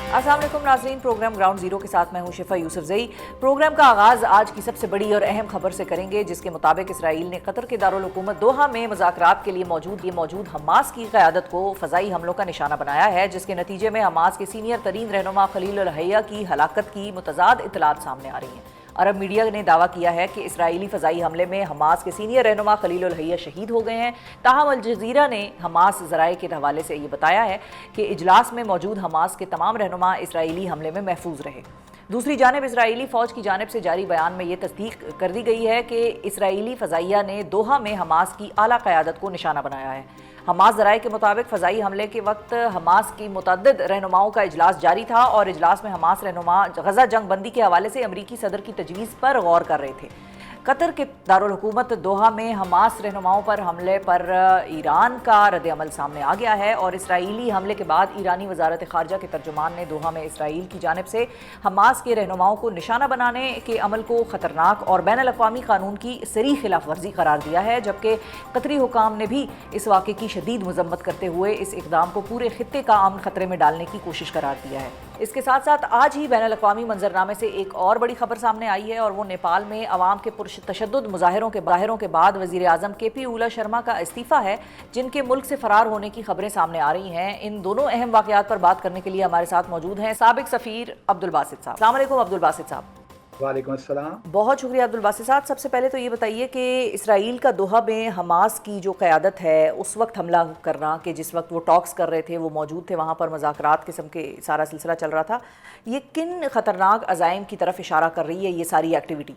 अस्सलाम वालेकुम नाज़रीन, प्रोग्राम ग्राउंड जीरो के साथ मैं हूं शिफा यूसुफजई। प्रोग्राम का आगाज़ आज की सबसे बड़ी और अहम खबर से करेंगे, जिसके मुताबिक इसराइल ने कतर के दारुल हुकूमत दोहा में मुज़ाकरात के लिए मौजूद हमास की क़यादत को फ़ज़ाई हमलों का निशाना बनाया है, जिसके नतीजे में हमास के सीनियर तरीन रहनुमा खलील अल हैया की हलाकत की मुतज़ाद इत्तलात सामने आ रही हैं। अरब मीडिया ने दावा किया है कि इसराइली फ़ज़ाई हमले में हमास के सीनियर रहनुमा खलील अल हैया शहीद हो गए हैं। ताहम अल जज़ीरा ने हमास ज़राए के हवाले से ये बताया है कि इजलास में मौजूद हमास के तमाम रहनुमा इसराइली हमले में महफूज रहे। दूसरी जानब इसराइली फ़ौज की जानिब से जारी बयान में ये तस्दीक कर दी गई है कि इसराइली फ़ज़ाइया ने दोहा में हमास की आला क़यादत को निशाना बनाया है। हमास ज़राए के मुताबिक फ़ज़ाई हमले के वक्त हमास की मुतअद्दिद रहनुमाओं का इजलास जारी था और इजलास में हमास रहनुमा गज़ा जंग बंदी के हवाले से अमरीकी सदर की तजवीज़ पर गौर कर रहे थे। कतर के दारुल हुकूमत दोहा में हमास रहनुमाओं पर हमले पर ईरान का रद्द-ए-अमल सामने आ गया है और इसराइली हमले के बाद ईरानी वज़ारत ख़ारजा के तर्जुमान ने दोहा में इसराइल की जानिब से हमास के रहनुमाओं को निशाना बनाने के अमल को ख़तरनाक और बैनुल-अक़वामी क़ानून की सरी खिलाफ वर्जी करार दिया है, जबकि कतरी हुकाम ने भी इस वाक़े की शदीद मज़म्मत करते हुए इस इक़दाम को पूरे ख़ित्ते का अमन ख़तरे में डालने की कोशिश करार दिया है। इसके साथ साथ आज ही बैनुल-अक़वामी मंजरनामे से एक और बड़ी खबर सामने आई है और वो नेपाल में अवाम के पुरतशद्दुद मुजाहिरों के बाद वज़ीर आज़म KP ओली शर्मा का इस्तीफ़ा है, जिनके मुल्क से फ़रार होने की खबरें सामने आ रही हैं। इन दोनों अहम वाक़यात पर बात करने के लिए हमारे साथ मौजूद हैं साबिक़ सफ़ीर अब्दुल बासित साहब। अस्सलाम वालेकुम अब्दुल बासित साहब। वालेकुम अस्सलाम। बहुत शुक्रिया अब्दुल बासित साहब। सबसे पहले तो ये बताइए कि इसराइल का दोहा में हमास की जो क़यादत है उस वक्त हमला करना, कि जिस वक्त वो टॉक्स कर रहे थे, वो मौजूद थे वहाँ पर, मुज़ाकरात किस्म के सारा सिलसिला चल रहा था, ये किन ख़तरनाक अज़ाइम की तरफ इशारा कर रही है ये सारी एक्टिविटी?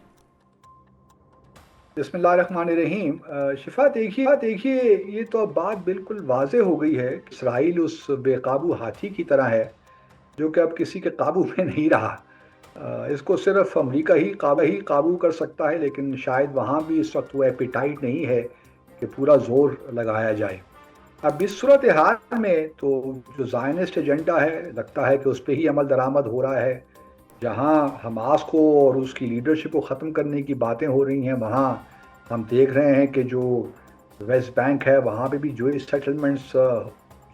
बिस्मिल्लाहिर्रहमानिर्रहीम। शिफा, देखिए ये तो अब बात बिल्कुल वाज़े हो गई है। इसराइल उस बेकाबू हाथी की तरह है जो कि अब किसी के काबू में नहीं रहा। इसको सिर्फ अमेरिका ही काबू कर सकता है, लेकिन शायद वहाँ भी इस वक्त वो एपिटाइट नहीं है कि पूरा जोर लगाया जाए। अब इस सूरत हाल में तो जो ज़ायनिस्ट एजेंडा है, लगता है कि उस पर ही अमल दरामद हो रहा है। जहाँ हमास को और उसकी लीडरशिप को ख़त्म करने की बातें हो रही हैं, वहाँ हम देख रहे हैं कि जो वेस्ट बैंक है वहाँ पे भी जो सेटलमेंट्स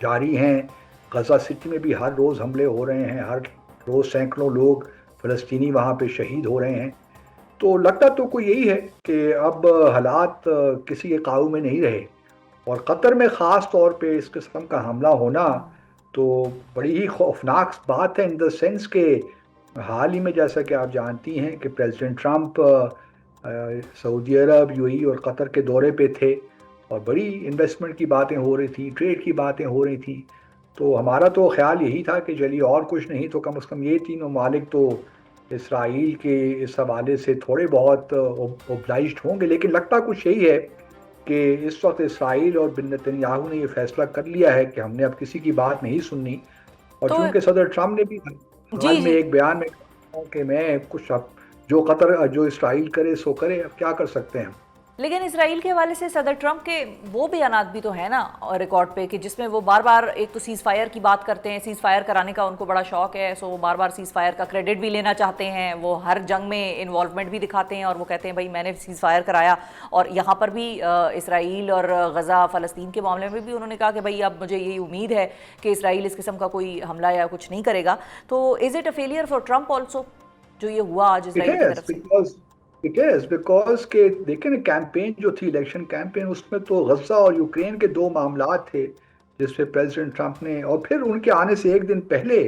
जारी हैं। गज़ा सिटी में भी हर रोज़ हमले हो रहे हैं, हर रोज़ सैकड़ों लोग फ़लस्तीनी वहाँ पे शहीद हो रहे हैं। तो लगता तो कोई यही है कि अब हालात किसी के काबू में नहीं रहे और कतर में ख़ास तौर पे इस किस्म का हमला होना तो बड़ी ही खौफनाक बात है, इन द सेंस के हाल ही में जैसा कि आप जानती हैं कि प्रेसिडेंट ट्रंप सऊदी अरब, यूएई और कतर के दौरे पे थे और बड़ी इन्वेस्टमेंट की बातें हो रही थी, ट्रेड की बातें हो रही थी। तो हमारा तो ख्याल यही था कि चलिए और कुछ नहीं तो कम से कम ये तीनों मालिक तो इसराइल के इस हवाले से थोड़े बहुत ओब्लाइज्ड होंगे, लेकिन लगता कुछ यही है कि इस वक्त इसराइल और बिन नेतन्याहू ने ये फैसला कर लिया है कि हमने अब किसी की बात नहीं सुननी। और तो चूंकि सदर ट्रंप ने भी जी हाल में जी, एक बयान में कहा कि मैं कुछ अब जो इसराइल करे सो करे, अब क्या कर सकते हैं। लेकिन इसराइल के हवाले से सदर ट्रंप के वो बयानात भी तो है ना और रिकॉर्ड पे, कि जिसमें वो बार बार एक तो सीज़ फायर की बात करते हैं, सीज़ फायर कराने का उनको बड़ा शौक है, सो वो बार बार सीज़ फायर का क्रेडिट भी लेना चाहते हैं, वो हर जंग में इन्वॉल्वमेंट भी दिखाते हैं और वो कहते हैं भाई मैंने सीज़ फायर कराया। और यहाँ पर भी इसराइल और गज़ा फ़लस्तीन के मामले में भी उन्होंने कहा कि भाई अब मुझे यही उम्मीद है कि इसराइल इस किस्म का कोई हमला या कुछ नहीं करेगा। तो is it a failure for Trump also जो ये हुआ आज इसराइल की तरफ से? इट इज बिकॉज के देखें ना, कैंपेन जो थी, इलेक्शन कैंपेन, उसमें तो गजा और यूक्रेन के दो मामला थे जिसपे प्रेसिडेंट ट्रंप ने, और फिर उनके आने से एक दिन पहले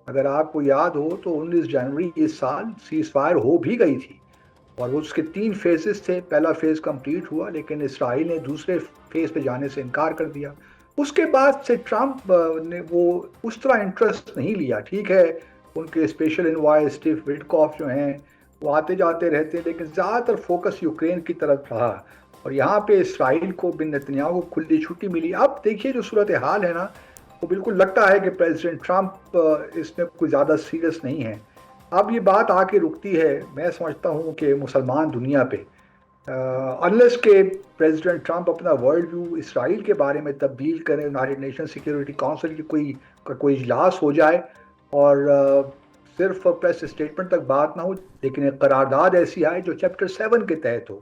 अगर आपको याद हो तो 19 जनवरी इस साल सीज फायर हो भी गई थी और उसके 3 फेजेस थे। पहला फेज कंप्लीट हुआ लेकिन इसराइल ने दूसरे फेज पे जाने से इनकार कर दिया। उसके बाद से ट्रंप ने वो उस तरह इंटरेस्ट नहीं लिया। ठीक है, उनके स्पेशल इन्वॉयस स्टीव विटकॉफ जो हैं वो आते जाते रहते हैं, लेकिन ज़्यादातर फोकस यूक्रेन की तरफ रहा और यहाँ पे इसराइल को बिन नेतन्याहू को खुली छुट्टी मिली। अब देखिए जो सूरत हाल है ना, वो बिल्कुल लगता है कि प्रेसिडेंट ट्रंप इसमें कोई ज़्यादा सीरियस नहीं है। अब ये बात आके रुकती है, मैं समझता हूँ कि मुसलमान दुनिया पे, अनलेस के प्रेसिडेंट ट्रंप अपना वर्ल्ड व्यू इसराइल के बारे में तब्दील करें, यूनाइटेड नेशन सिक्योरिटी काउंसिल की कोई इजलास हो जाए और सिर्फ प्रेस स्टेटमेंट तक बात ना हो, लेकिन एक करारदाद ऐसी आए जो चैप्टर 7 के तहत हो,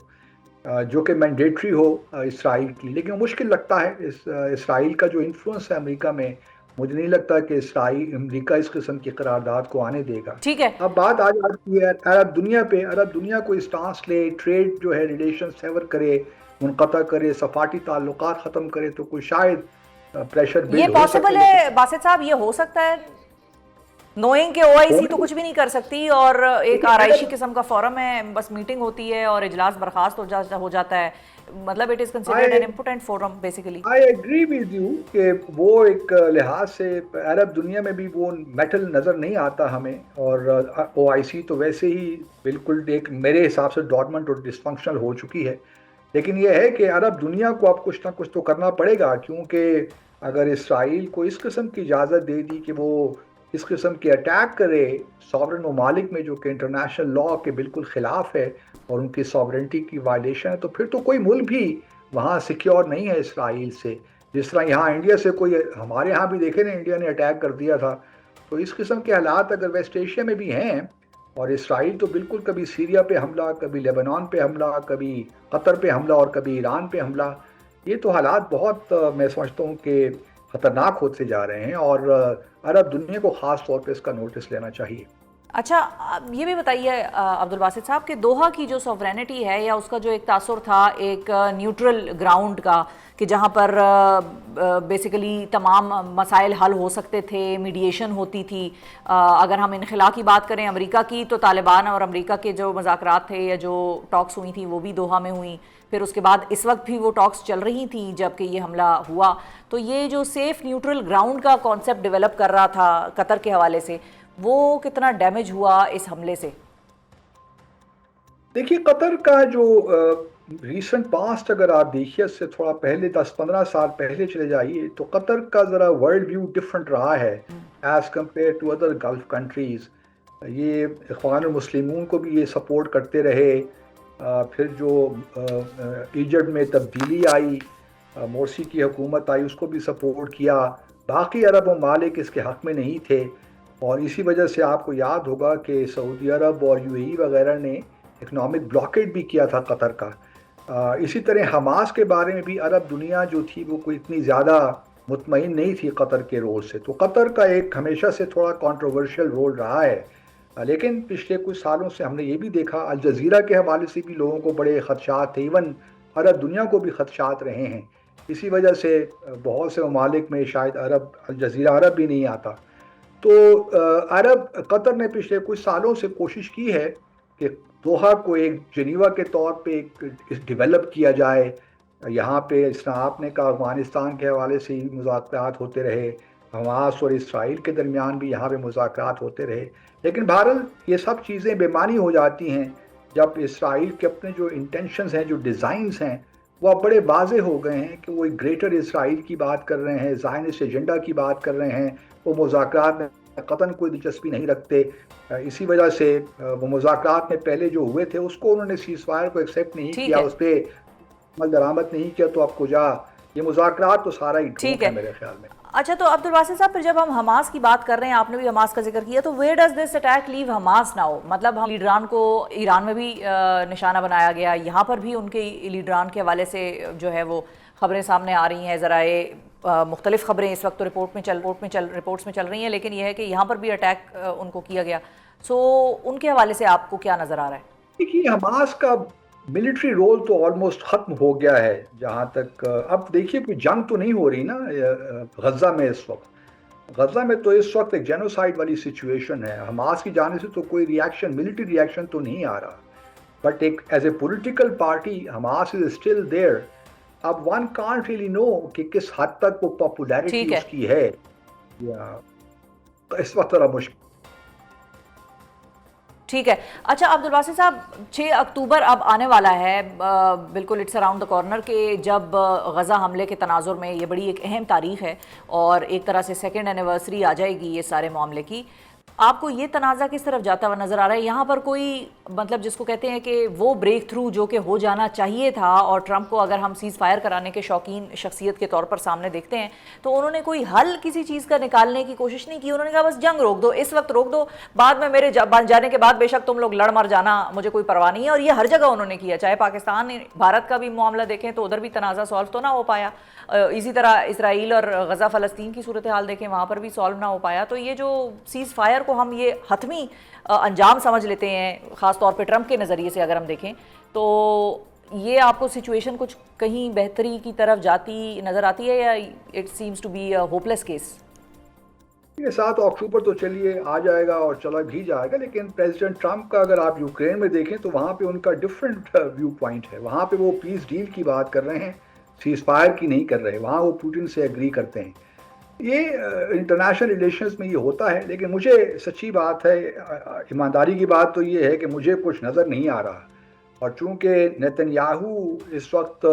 जो कि मैंडेटरी हो इसराइल की। लेकिन मुश्किल लगता है इसराइल का जो इन्फ्लुएंस है अमेरिका में मुझे नहीं लगता कि इसराइल अमेरिका इस किस्म की करारदाद को आने देगा। ठीक है। अब बात आ जाती है अरब दुनिया पे। अरब दुनिया को स्टांस ले, ट्रेड जो है रिलेशन सेवर करे, मुनक़ता करे, सफारती ताल्लुकात ख़त्म करे, तो कोई शायद प्रेशर ये बिल्ड हो पॉसिबल सके। लेकिन है बासित साहब, ये हो सकता है नोइंग के ओआईसी तो कुछ भी नहीं कर सकती और एक आराइशी किस्म का फोरम है, बस मीटिंग होती है और इजलास बर्खास्त हो जाता है, मतलब it is considered an important forum basically. I agree with you कि वो एक लिहाज से अरब दुनिया में भी वो मेटल नज़र नहीं आता हमें। और ओआईसी तो वैसे ही बिल्कुल एक मेरे हिसाब से डॉर्मेंट और डिसफंक्शनल हो चुकी है। लेकिन यह है कि अरब दुनिया को अब कुछ ना कुछ तो करना पड़ेगा, क्योंकि अगर इसराइल को इस किस्म की इजाज़त दे दी कि वो इस किस्म के अटैक करे सॉवरन ममालिक में, जो कि इंटरनेशनल लॉ के बिल्कुल ख़िलाफ़ है और उनकी सॉवरेंटी की वायलेशन है, तो फिर तो कोई मुल्क भी वहाँ सिक्योर नहीं है इसराइल से। जिस तरह यहाँ इंडिया से कोई, हमारे यहाँ भी देखे ना, इंडिया ने अटैक कर दिया था। तो इस किस्म के हालात अगर वेस्ट एशिया में भी हैं, और इसराइल तो बिल्कुल कभी सीरिया पे हमला, कभी लेबनान पे हमला, कभी कतर पे हमला और कभी ईरान पे हमला, ये तो हालात बहुत मैं समझता हूँ कि ख़तरनाक होते जा रहे हैं और अरब दुनिया को ख़ास तौर पे इसका नोटिस लेना चाहिए। अच्छा, अब ये भी बताइए अब्दुल बासित साहब कि दोहा की जो सॉवरेनिटी है या उसका जो एक तासुर था एक न्यूट्रल ग्राउंड का, कि जहाँ पर बेसिकली तमाम मसाइल हल हो सकते थे, मीडिएशन होती थी। अगर हम इनखिला की बात करें अमेरिका की, तो तालिबान और अमेरिका के जो मुज़ाकरात थे या जो टॉक्स हुई थी वो भी दोहा में हुई। फिर उसके बाद इस वक्त भी वो टॉक्स चल रही थी जबकि ये हमला हुआ। तो ये जो सेफ न्यूट्रल ग्राउंड का कॉन्सेप्ट डेवलप कर रहा था कतर के हवाले से, वो कितना डैमेज हुआ इस हमले से? देखिए, कतर का जो रीसेंट पास्ट अगर आप देखिए, उससे थोड़ा पहले 10-15 साल पहले चले जाइए, तो कतर का ज़रा वर्ल्ड व्यू डिफरेंट रहा है as compare to other gulf countries. ये इख्वान मुस्लिमून को भी ये सपोर्ट करते रहे। फिर जो इजिप्ट में तब्दीली आई, मोर्सी की हुकूमत आई, उसको भी सपोर्ट किया। बाकी अरब ममालिक इसके हक़ में नहीं थे, और इसी वजह से आपको याद होगा कि सऊदी अरब और यूएई वगैरह ने इकनॉमिक ब्लॉकेट भी किया था कतर का। इसी तरह हमास के बारे में भी अरब दुनिया जो थी वो कोई इतनी ज़्यादा मुतमईन नहीं थी कतर के रोल से। तो कतर का एक हमेशा से थोड़ा कंट्रोवर्शियल रोल रहा है। लेकिन पिछले कुछ सालों से हमने ये भी देखा, अल जज़ीरा के हवाले से भी लोगों को बड़े ख़दशात थे, इवन अरब दुनिया को भी ख़दशात रहे हैं। इसी वजह से बहुत से ममालिक में शायद अल जज़ीरा अरब भी नहीं आता। तो कतर ने पिछले कुछ सालों से कोशिश की है कि दोहा को एक जनीवा के तौर पे एक डेवलप किया जाए। यहाँ पे इस तरह आपने कहा, अफगानिस्तान के हवाले से ही मुज़ाकरात होते रहे, हमास और इसराइल के दरमियान भी यहाँ पे मुज़ाकरात होते रहे। लेकिन बहरहाल ये सब चीज़ें बेमानी हो जाती हैं जब इसराइल के अपने जो इंटेंशंस हैं, जो डिज़ाइंस हैं, वो अब बड़े वाजे हो गए हैं कि वो एक ग्रेटर इसराइल की बात कर रहे हैं, ज़ायनिस्ट एजेंडा की बात कर रहे हैं। वो मुज़ाकरात में कतन कोई दिलचस्पी नहीं रखते। इसी वजह से वो मुज़ाकरात में पहले जो हुए थे उसको उन्होंने सीज़फायर को एक्सेप्ट नहीं किया, उस पर अमल दरामद नहीं किया। तो आपको ये मुज़ाकरात तो सारा ही ठीक है मेरे ख्याल में। अच्छा, तो अब्दुल बासित साहब, फिर जब हम हमास की बात कर रहे हैं, आपने भी हमास का जिक्र किया, तो where does this attack leave Hamas now? मतलब हम लीडरान को ईरान में भी निशाना बनाया गया, यहाँ पर भी उनके लीडरान के हवाले से जो है वो खबरें सामने आ रही हैं, ज़राए मुख्तलिफ खबरें इस वक्त तो रिपोर्ट्स में चल रही हैं, लेकिन यह है कि यहाँ पर भी अटैक उनको किया गया। सो उनके हवाले से आपको क्या नज़र आ रहा है? देखिए, हमास का मिलिट्री रोल तो ऑलमोस्ट ख़त्म हो गया है। जहाँ तक अब देखिए, कोई जंग तो नहीं हो रही ना गज़ा में इस वक्त। गज़ा में तो इस वक्त एक जेनोसाइड वाली सिचुएशन है। हमास की जाने से तो कोई रिएक्शन, मिलिट्री रिएक्शन तो नहीं आ रहा, बट एक as a political party Hamas is still there. अब वन कांट रियली नो कि किस हद तक वो पॉपुलैरिटी उसकी है, या इस वक्त थोड़ा मुश्किल। ठीक है। अच्छा अब्दुल बासित साहब, 6 अक्टूबर अब आने वाला है, बिल्कुल इट्स अराउंड द कॉर्नर, के जब गज़ा हमले के तनाजुर में ये बड़ी एक अहम तारीख है और एक तरह से सेकेंड एनिवर्सरी आ जाएगी ये सारे मामले की। आपको ये तनाज़ा किस तरफ जाता हुआ नज़र आ रहा है? यहाँ पर कोई मतलब जिसको कहते हैं कि वो ब्रेक थ्रू जो कि हो जाना चाहिए था, और ट्रंप को अगर हम सीज़ फायर कराने के शौकीन शख्सियत के तौर पर सामने देखते हैं तो उन्होंने कोई हल किसी चीज़ का निकालने की कोशिश नहीं की। उन्होंने कहा बस जंग रोक दो, इस वक्त रोक दो, बाद में मेरे बन जाने के बाद बेशक तुम लोग लड़ मर जाना, मुझे कोई परवाह नहीं है। और ये हर जगह उन्होंने किया, चाहे पाकिस्तान भारत का भी मामला देखें तो उधर भी तनाज़ा सॉल्व तो ना हो पाया, इसी तरह इसराइल और गज़ा फ़लस्तीन की सूरत हाल देखें, वहाँ पर भी सॉल्व ना हो पाया। तो ये जो सीज़ फायर को हम ये हतमी अंजाम समझ लेते हैं, ख़ास तौर पे ट्रंप के नज़रिए से अगर हम देखें, तो ये आपको सिचुएशन कुछ कहीं बेहतरी की तरफ जाती नज़र आती है, या it seems to be a hopeless case? ये 7 अक्टूबर तो चलिए आ जाएगा और चला भी जाएगा, लेकिन प्रेसिडेंट ट्रंप का अगर आप यूक्रेन में देखें तो वहाँ पे उनका डिफरेंट व्यू पॉइंट है। वहाँ पे वो पीस डील की बात कर रहे हैं, सीज फायर की नहीं कर रहे। वहाँ वो पुतिन से एग्री करते हैं। ये इंटरनेशनल रिलेशंस में ये होता है, लेकिन मुझे सच्ची बात है, ईमानदारी की बात तो ये है कि मुझे कुछ नज़र नहीं आ रहा। और चूंकि नेतन्याहू इस वक्त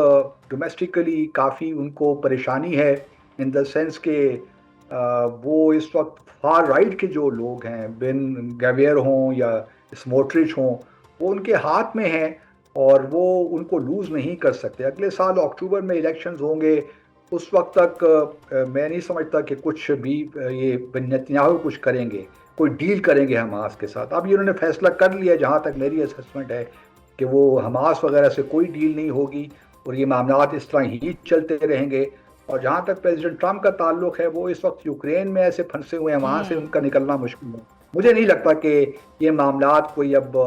डोमेस्टिकली काफ़ी उनको परेशानी है, इन द सेंस के वो इस वक्त फार राइट के जो लोग हैं, बिन गैवियर हों या स्मोट्रिच हों, वो उनके हाथ में हैं और वो उनको लूज़ नहीं कर सकते। अगले साल अक्टूबर में इलेक्शंस होंगे, उस वक्त तक मैं नहीं समझता कि कुछ भी ये नेतन्याहू कुछ करेंगे, कोई डील करेंगे हमास के साथ। अब ये उन्होंने फैसला कर लिया, जहाँ तक मेरी असेसमेंट है, कि वो हमास वगैरह से कोई डील नहीं होगी और ये मामलात इस तरह ही चलते रहेंगे। और जहाँ तक प्रेसिडेंट ट्रंप का ताल्लुक है, वो इस वक्त यूक्रेन में ऐसे फंसे हुए हैं, वहाँ से उनका निकलना मुश्किल है। मुझे नहीं लगता कि ये मामलात कोई अब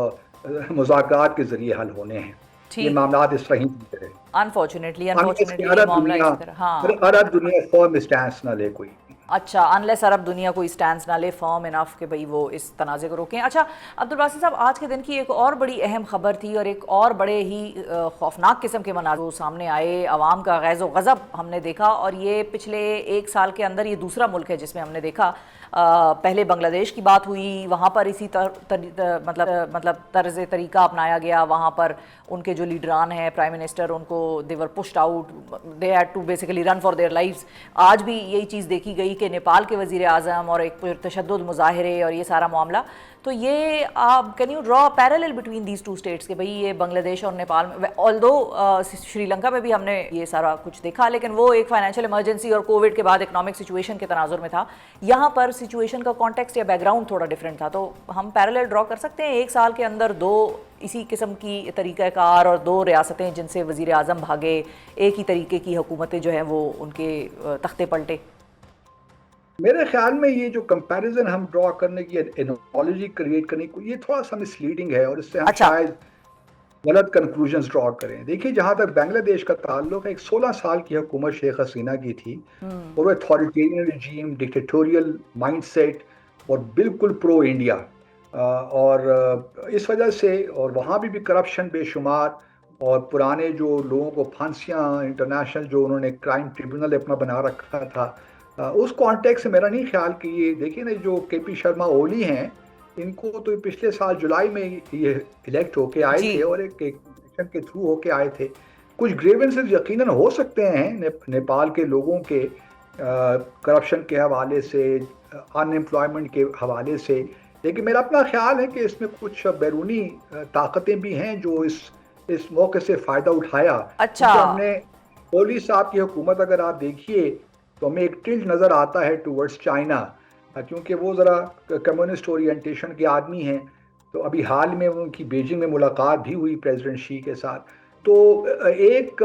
मुज़ाकरात के जरिए हल होने हैं। ये मामलात इस तरह ही चलते रहे। अनफॉर्चुनेटली ये मामला इसी तरह, हाँ, अरब दुनिया फर्म स्टैंस ना ले कोई। अच्छा, अनलेस अरब दुनिया कोई स्टैंड ना ले फर्म इनफ कि भाई वो इस तनाज़े को रोकें। अच्छा अब्दुल बासित साहब, आज के दिन की एक और बड़ी अहम खबर थी और एक और बड़े ही खौफनाक किस्म के मनाज़र सामने आए। अवाम का गैज़ व गज़ब हमने देखा, और ये पिछले 1 साल के अंदर ये दूसरा मुल्क है जिसमें हमने देखा। पहले बांग्लादेश की बात हुई, वहाँ पर इसी मतलब तर्ज तरीका अपनाया गया। वहाँ पर उनके जो लीडरान हैं, प्राइम मिनिस्टर, उनको they were pushed out, they had to basically run for their lives. आज भी यही चीज़ देखी गई कि नेपाल के वज़ीर आज़म और एक तशद्दुद मुज़ाहरे और ये सारा मामला। तो ये आप can you draw parallel between these two states कि भाई ये बांग्लादेश और नेपाल में, ऑल्दो श्रीलंका में भी हमने ये सारा कुछ देखा, लेकिन वो एक फाइनेंशियल इमरजेंसी और कोविड के बाद इकोनॉमिक सिचुएशन के तनाजुर में था। यहाँ पर सिचुएशन का कॉन्टेक्स्ट या बैकग्राउंड थोड़ा डिफरेंट था। तो हम पैरेलल ड्रॉ कर सकते हैं 1 साल के अंदर 2 इसी किस्म की तरीक़ाकार और 2 रियासतें जिनसे वज़ीर आज़म भागे, एक ही तरीके की हुकूमतें जो हैं वो उनके तख्ते पलटे। मेरे ख्याल में ये जो कंपैरिजन हम ड्रॉ करने की, एनालॉजी क्रिएट करने को, ये थोड़ा सा मिसलीडिंग है और इससे हम शायद गलत कंक्लूजन्स ड्रॉ करें। देखिए, जहाँ तक बांग्लादेश का ताल्लुक है, एक 16 साल की हुकूमत शेख हसीना की थी और वो अथॉरिटेरियन रिजीम, डिक्टेटोरियल माइंडसेट और बिल्कुल प्रो इंडिया, और इस वजह से, और वहाँ भी करप्शन बेशुमार, और पुराने जो लोगों को फांसियाँ, इंटरनेशनल जो उन्होंने क्राइम ट्रिब्यूनल अपना बना रखा था, उस कॉन्टेक्स्ट से मेरा नहीं ख्याल कि ये, देखिए ना, जो केपी शर्मा ओली हैं, इनको तो पिछले साल जुलाई में ये इलेक्ट होके आए थे और एक इलेक्शन के थ्रू होके आए थे। कुछ ग्रीवेंसेस यकीनन हो सकते हैं नेपाल के लोगों के करप्शन के हवाले से, अनएम्प्लॉयमेंट के हवाले से, लेकिन मेरा अपना ख्याल है कि इसमें कुछ बैरूनी ताकतें भी हैं जो इस मौके से फ़ायदा उठाया। अच्छा, हमने ओली साहब की हुकूमत अगर आप देखिए तो हमें एक टिल्ट नज़र आता है टूवर्ड्स चाइना, क्योंकि वो ज़रा कम्युनिस्ट ओरिएंटेशन के आदमी हैं। तो अभी हाल में उनकी बीजिंग में मुलाकात भी हुई प्रेसिडेंट शी के साथ। तो एक,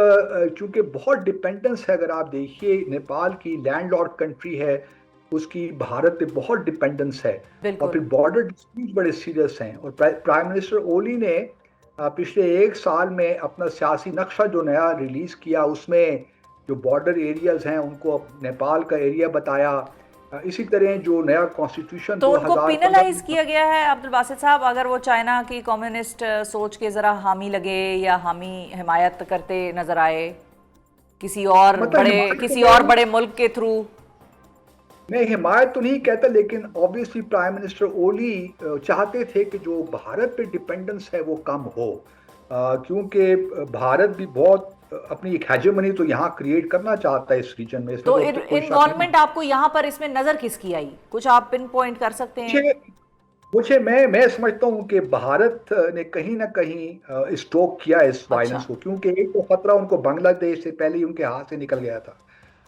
चूँकि बहुत डिपेंडेंस है, अगर आप देखिए नेपाल की लैंडलॉर्ड कंट्री है, उसकी भारत पे बहुत डिपेंडेंस है, और फिर बॉर्डर डिस्प्यूट बड़े सीरियस हैं। और प्राइम मिनिस्टर ओली ने पिछले 1 साल में अपना सियासी नक्शा जो नया रिलीज़ किया, उसमें जो बॉर्डर एरियाज हैं उनको नेपाल का एरिया बताया। इसी तरह जो नया कॉन्स्टिट्यूशन, तो उनको पिनलाइज किया गया है अब्दुल बासित साहब, अगर वो चाइना की कम्युनिस्ट सोच के ज़रा हामी लगे या हामी हिमायत करते नजर आए किसी और बड़े मुल्क के थ्रू। मैं हिमायत तो नहीं कहता, लेकिन ऑब्वियसली प्राइम मिनिस्टर ओली चाहते थे कि जो भारत पे डिपेंडेंस है वो कम हो, क्योंकि भारत भी बहुत अपनी एक हेजेमनी तो यहाँ क्रिएट करना चाहता है इस रीजन में। तो इन्वॉल्वमेंट आपको यहाँ पर इसमें नजर किसकी आई, कुछ आप पिन पॉइंट कर सकते हैं? मैं समझता हूँ कि भारत ने कहीं ना कहीं स्टोक किया इस अच्छा। वायलेंस को, क्योंकि एक तो खतरा उनको बांग्लादेश से पहले ही उनके हाथ से निकल गया था।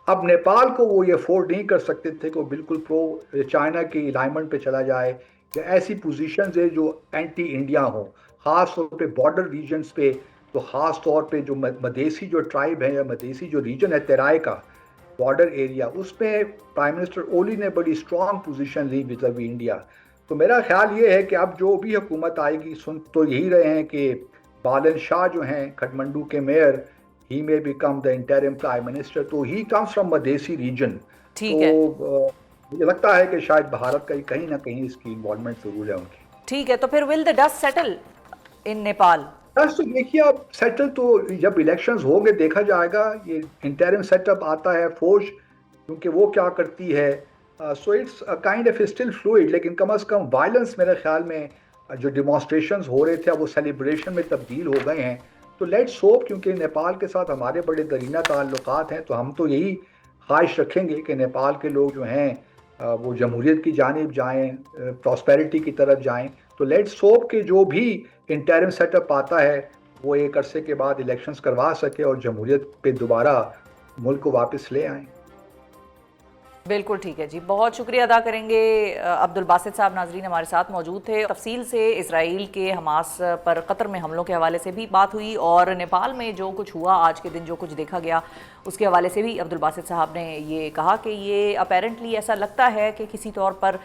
अब नेपाल को वो ये अफोर्ड नहीं कर सकते थे कि वो बिल्कुल प्रो चाइना की अलाइनमेंट पे चला जाए, या ऐसी पोजीशंस है जो एंटी इंडिया हो, खास तौर पे बॉर्डर रीजन्स पे। तो खास तौर पे जो मदेसी जो ट्राइब है या मदेसी जो रीजन है तेराय का बॉर्डर एरिया, उसमें प्राइम मिनिस्टर ओली ने बड़ी स्ट्रांग पोजीशन ली विज़ावी इंडिया। तो मेरा ख्याल ये है कि अब जो भी हुकूमत आएगी, सुन तो यही रहे हैं कि बालन शाह जो हैं खटमंडू के mayor, he may become the interim prime minister, तो he comes from Madhesi reason. ठीक है। तो मुझे लगता है कि शायद भारत का कहीं ना कहीं इसकी इन्वॉल्वमेंट जरूर है उनकी। ठीक है, तो फिर will the dust settle in Nepal? बस तो देखिए, अब सेटल तो जब इलेक्शंस होंगे देखा जाएगा। ये इंटरिम सेटअप आता है फोर्स, क्योंकि वो क्या करती है। So it's kind of still fluid, लेकिन कम से कम वायलेंस मेरे ख्याल में जो डिमॉन्स्ट्रेशंस हो रहे थे अब वो सेलिब्रेशन में तब्दील हो गए हैं। तो लेट्स होप, क्योंकि नेपाल के साथ हमारे बड़े दरीना ताल्लुकात हैं, तो हम तो यही ख्वाहिश रखेंगे कि नेपाल के लोग जो हैं वो जमहूरियत की जानिब जाएं, प्रॉस्पेरिटी की तरफ जाएं। तो लेट्स होप कि जो भी इंटरिम सेटअप आता है वो एक अरसे के बाद इलेक्शंस करवा सके और जमहूरियत पे दोबारा मुल्क को वापस ले आए। बिल्कुल ठीक है जी, बहुत शुक्रिया अदा करेंगे। अब्दुल बासित साहब नाजरीन हमारे साथ मौजूद थे। तफसील से इसराइल के हमास पर कतर में हमलों के हवाले से भी बात हुई, और नेपाल में जो कुछ हुआ आज के दिन, जो कुछ देखा गया, उसके हवाले से भी अब्दुल बासित साहब ने ये कहा कि ये अपेरेंटली ऐसा लगता है कि किसी तौर पर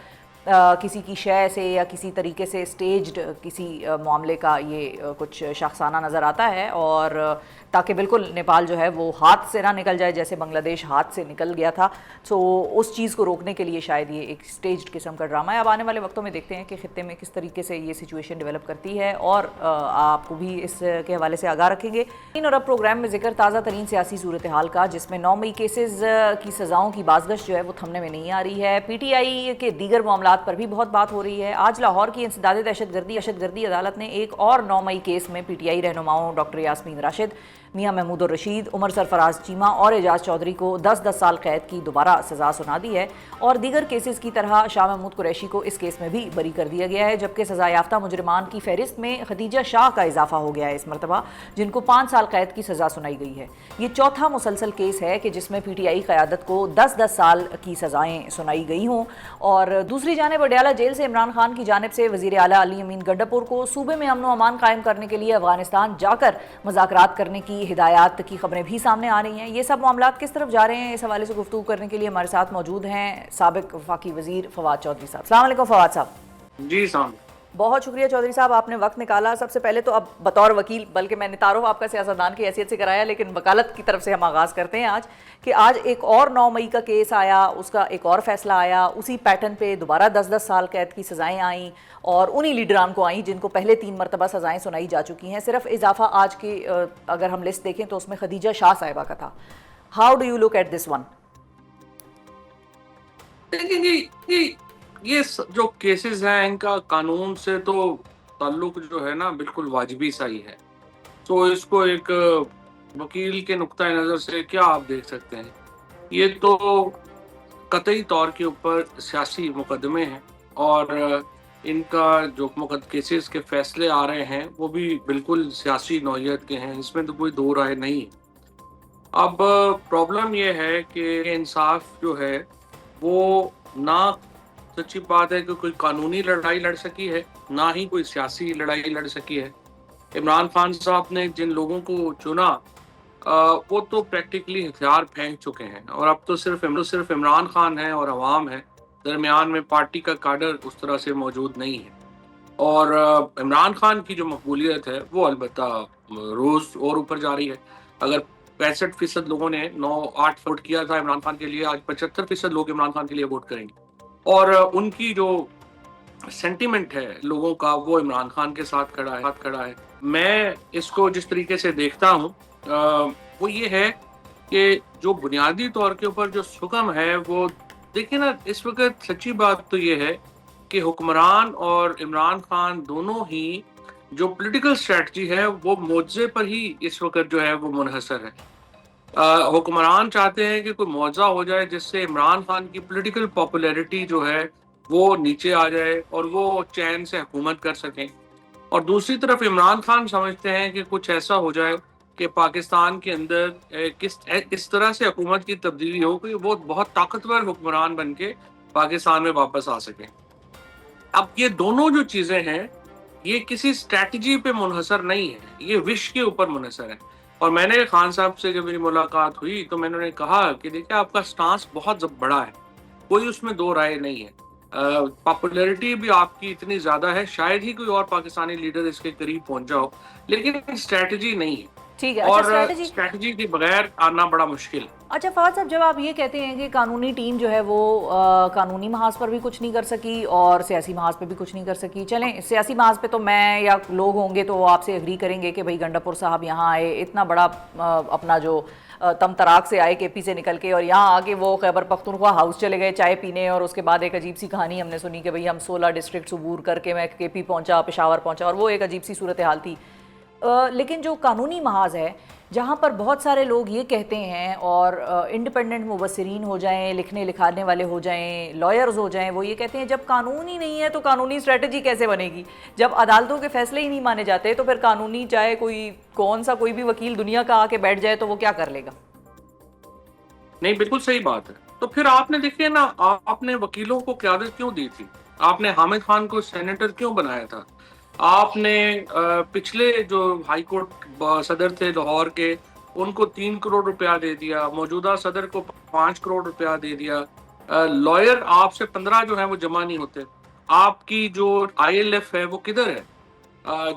किसी की शय से या किसी तरीके से स्टेज्ड किसी मामले का ये कुछ शख्साना नज़र आता है, और ताकि बिल्कुल नेपाल जो है वो हाथ से ना निकल जाए जैसे बांग्लादेश हाथ से निकल गया था। सो उस चीज़ को रोकने के लिए शायद ये एक स्टेज्ड किस्म का ड्रामा है। अब आने वाले वक्तों में देखते हैं कि खित्ते में किस तरीके से ये सिचुएशन डेवलप करती है, और आपको भी इसके हवाले से आगाह रखेंगे। और अब प्रोग्राम में जिक्र ताज़ा तरीन सियासी सूरत हाल का, जिसमें 9 मई केसेस की सज़ाओं की बाज़गश जो है वो थमने में नहीं आ रही है। PTI के दीगर मामलात पर भी बहुत बात हो रही है। आज लाहौर की इंसदाद दहशतगर्दी अदालत ने एक और 9 मई केस में PTI रहनुमाओं डॉक्टर यास्मीन राशिद, मियां महमूद रशीद, उमर सरफराज चीमा और एजाज चौधरी को 10-10 साल कैद की दोबारा सजा सुना दी है, और दीगर केसेस की तरह शाह महमूद कुरैशी को इस केस में भी बरी कर दिया गया है। जबकि सजा याफ्ता मुजरिमान की फहरिस्त में खदीजा शाह का इजाफा हो गया है इस मरतबा, जिनको 5 साल कैद की सजा सुनाई गई है। ये चौथा मुसलसल केस है कि जिसमें PTI क़यादत को 10-10 साल की सजाएं सुनाई गई हों। और दूसरी जानिब अडयाला जेल से इमरान खान की जानिब से वज़ीर आला अली अमीन गंडापुर को सूबे में अमन अमान कायम करने के लिए अफगानिस्तान जाकर मुज़ाकरात करने की हिदायत की खबरें भी सामने आ रही हैं। ये सब मामला किस तरफ जा रहे हैं, इस हवाले से गुफ्तगू करने के लिए हमारे साथ मौजूद हैं साबिक वफाकी वज़ीर फवाद चौधरी साहब। अस्सलाम वालेकुम फवाद साहब। जी साहब, बहुत शुक्रिया चौधरी साहब, आपने वक्त निकाला। सबसे पहले तो अब बतौर वकील, बल्कि मैंने तारुफ आपका सियासतदान की हैसियत से कराया, लेकिन वकालत की तरफ से हम आगाज़ करते हैं आज कि आज एक और 9 मई का केस आया, उसका एक और फैसला आया, उसी पैटर्न पे दोबारा 10-10 साल कैद की सज़ाएं आईं, और उन्हीं लीडरान को आई जिनको पहले 3 मरतबा सज़ाएं सुनाई जा चुकी हैं। सिर्फ इजाफा आज की अगर हम लिस्ट देखें तो उसमें खदीजा शाह साहिबा का था। How do you look at this one? देखिए ये जो केसेस हैं इनका कानून से तो ताल्लुक जो है ना बिल्कुल वाजिबी सा ही है। तो इसको एक वकील के नुक्ता नज़र से क्या आप देख सकते हैं, ये तो कतई तौर के ऊपर सियासी मुकदमे हैं, और इनका जो केसेस के फैसले आ रहे हैं वो भी बिल्कुल सियासी नौइयत के हैं, इसमें तो कोई दो राय नहीं है। अब प्रॉब्लम ये है कि इंसाफ जो है वो ना सच्ची बात है कि कोई कानूनी लड़ाई लड़ सकी है, ना ही कोई सियासी लड़ाई लड़ सकी है। इमरान खान साहब ने जिन लोगों को चुना वो तो प्रैक्टिकली हथियार फेंक चुके हैं, और अब तो सिर्फ इमरान खान है और अवाम है, दरमियान में पार्टी का काडर उस तरह से मौजूद नहीं है। और इमरान खान की जो मकबूलियत है वो अलबत्ता रोज़ और ऊपर जा रही है। अगर 65% लोगों ने 9-8 वोट किया था इमरान खान के लिए, आज 75% लोग इमरान खान के लिए वोट करेंगे, और उनकी जो सेंटिमेंट है लोगों का वो इमरान खान के साथ खड़ा है। मैं इसको जिस तरीके से देखता हूँ वो ये है कि जो बुनियादी तौर के ऊपर जो सुकम है वो देखिए ना, इस वक्त सच्ची बात तो ये है कि हुक्मरान और इमरान खान दोनों ही जो पॉलिटिकल स्ट्रेटजी है वो मुआवजे पर ही इस वक्त जो है वो मुनहसर है। हुक्मरान चाहते हैं कि कोई मुआवजा हो जाए जिससे इमरान खान की पॉलिटिकल पॉपुलैरिटी जो है वो नीचे आ जाए और वो चैन से हुकूमत कर सकें। और दूसरी तरफ इमरान खान समझते हैं कि कुछ ऐसा हो जाए कि पाकिस्तान के अंदर इस तरह से हुकूमत की तब्दीली हो कि वो बहुत ताकतवर हुक्मरान बन के पाकिस्तान में वापस आ सकें। अब ये दोनों जो चीज़ें हैं, ये किसी स्ट्रैटेजी पे मुनहसर नहीं है, ये विश के ऊपर मुनहसर है। और मैंने खान साहब से जब मेरी मुलाकात हुई तो मैंने उन्हें कहा कि देखिए आपका स्टांस बहुत बड़ा है, कोई उसमें दो राय नहीं है। पॉपुलैरिटी भी आपकी इतनी ज़्यादा है, शायद ही कोई और पाकिस्तानी लीडर इसके करीब पहुंचा हो, लेकिन स्ट्रैटेजी नहीं है ठीक है। अच्छा, और स्ट्रेटजी। स्ट्रैटेजी के बगैर आना बड़ा मुश्किल है। अच्छा फवाद साहब, जब आप ये कहते हैं कि कानूनी टीम जो है वो कानूनी महाज पर भी कुछ नहीं कर सकी और सियासी महाज पे भी कुछ नहीं कर सकी, चलें सियासी महाज पे तो मैं या लोग होंगे तो वो आपसे एग्री करेंगे कि भाई गंडापुर साहब यहाँ आए, इतना बड़ा अपना जो तम तराक से आए केपी से निकल के, और यहाँ आके वो खैबर पख्तूनख्वा हाउस चले गए चाय पीने, और उसके बाद एक अजीब सी कहानी हमने सुनी कि भाई हम 16 डिस्ट्रिक्ट अबूर करके मैं केपी पहुँचा, पेशावर पहुँचा, और वो एक अजीब सी सूरत हाल थी। लेकिन जो कानूनी महाज है, जहाँ पर बहुत सारे लोग ये कहते हैं और इंडिपेंडेंट मुबस्सिरीन हो जाएं, लिखने लिखाने वाले हो जाएं, लॉयर्स हो जाएं, वो ये कहते हैं जब कानून ही नहीं है तो कानूनी स्ट्रेटजी कैसे बनेगी? जब अदालतों के फैसले ही नहीं माने जाते तो फिर कानूनी चाहे कोई भी वकील दुनिया का आके बैठ जाए तो वो क्या कर लेगा? नहीं, बिल्कुल सही बात है। तो फिर आपने देखिए ना, आपने वकीलों को क़यादत क्यों दी थी? आपने हामिद खान को सेनेटर क्यों बनाया था? आपने पिछले जो हाई कोर्ट सदर थे लाहौर के, उनको 3 करोड़ रुपया दे दिया, मौजूदा सदर को 5 करोड़ रुपया दे दिया। लॉयर आपसे 15 जो है वो जमा नहीं होते। आपकी जो ILF है वो किधर है?